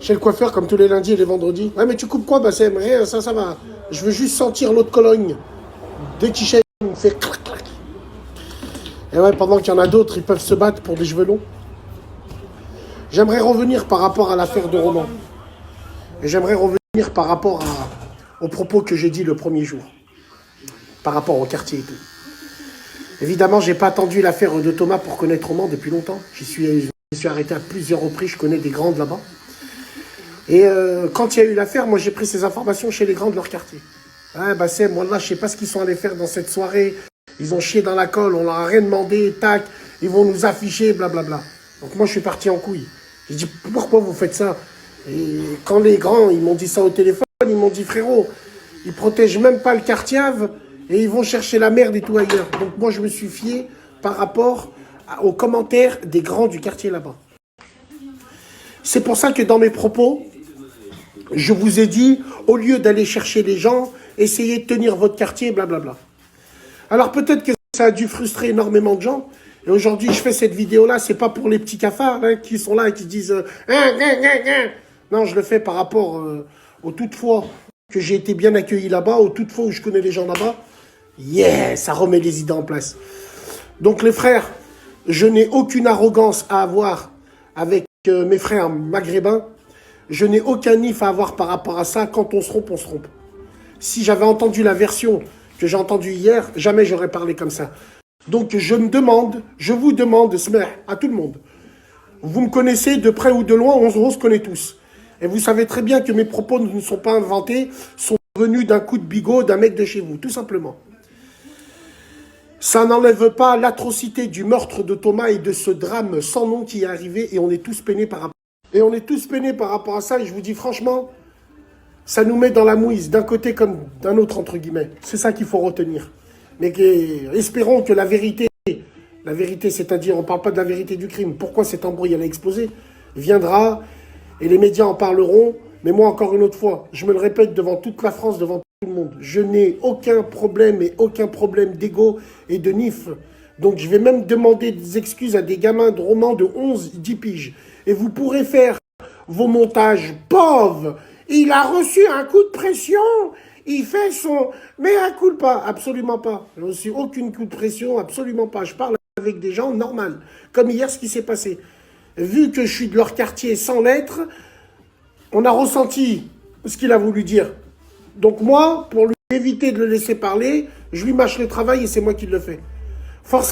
chez le coiffeur comme tous les lundis et les vendredis. Ouais, mais tu coupes quoi, Bassem? Rien, ça va. Je veux juste sentir l'eau de Cologne. Dès qu'il shave, il me fait clac, clac. Et ouais, pendant qu'il y en a d'autres, ils peuvent se battre pour des cheveux longs. J'aimerais revenir par rapport à l'affaire de Roman. Et j'aimerais revenir par rapport aux propos que j'ai dit le premier jour. Par rapport au quartier et tout. Évidemment, j'ai pas attendu l'affaire de Thomas pour connaître Roman depuis longtemps. Je suis arrêté à plusieurs reprises, je connais des grands de là-bas. Et quand il y a eu l'affaire, moi j'ai pris ces informations chez les grands de leur quartier. Ah bah c'est, moi là, je sais pas ce qu'ils sont allés faire dans cette soirée. Ils ont chié dans la colle, on leur a rien demandé, tac, ils vont nous afficher, blablabla. Donc moi je suis parti en couille. J'ai dit, pourquoi vous faites ça? Et quand les grands, ils m'ont dit ça au téléphone, ils m'ont dit, frérot, ils protègent même pas le quartier et ils vont chercher la merde et tout ailleurs. Donc moi je me suis fié par rapport aux commentaires des grands du quartier là-bas. C'est pour ça que dans mes propos, je vous ai dit, au lieu d'aller chercher les gens, essayez de tenir votre quartier, blablabla. Alors peut-être que ça a dû frustrer énormément de gens. Et aujourd'hui, je fais cette vidéo-là, c'est pas pour les petits cafards qui sont là et qui disent non, je le fais par rapport aux toutes fois que j'ai été bien accueilli là-bas, aux toutes fois où je connais les gens là-bas. Yeah, ça remet les idées en place. Donc les frères, je n'ai aucune arrogance à avoir avec mes frères maghrébins. Je n'ai aucun nif à avoir par rapport à ça. Quand on se trompe, on se trompe. Si j'avais entendu la version que j'ai entendue hier, jamais j'aurais parlé comme ça. Donc je vous demande, à tout le monde. Vous me connaissez de près ou de loin, on se connaît tous. Et vous savez très bien que mes propos ne sont pas inventés, sont venus d'un coup de bigot d'un mec de chez vous, tout simplement. Ça n'enlève pas l'atrocité du meurtre de Thomas et de ce drame sans nom qui est arrivé et on est tous peinés par rapport à ça. Et je vous dis franchement, ça nous met dans la mouise, d'un côté comme d'un autre, entre guillemets. C'est ça qu'il faut retenir. Mais espérons que la vérité, c'est-à-dire, on ne parle pas de la vérité du crime, pourquoi cet embrouille a explosé, viendra et les médias en parleront. Mais moi, encore une autre fois, je me le répète devant toute la France, devant tout le monde, je n'ai aucun problème d'ego et de nif. Donc je vais même demander des excuses à des gamins de romans de 11, 10 piges. Et vous pourrez faire vos montages pauvres. Il a reçu un coup de pression. Il fait son... Mais un coup de pas, absolument pas. Je n'ai reçu aucune coup de pression, absolument pas. Je parle avec des gens normaux. Comme hier, ce qui s'est passé. Vu que je suis de leur quartier sans lettres, on a ressenti ce qu'il a voulu dire. Donc moi, pour lui éviter de le laisser parler, je lui mâche le travail et c'est moi qui le fais. Force à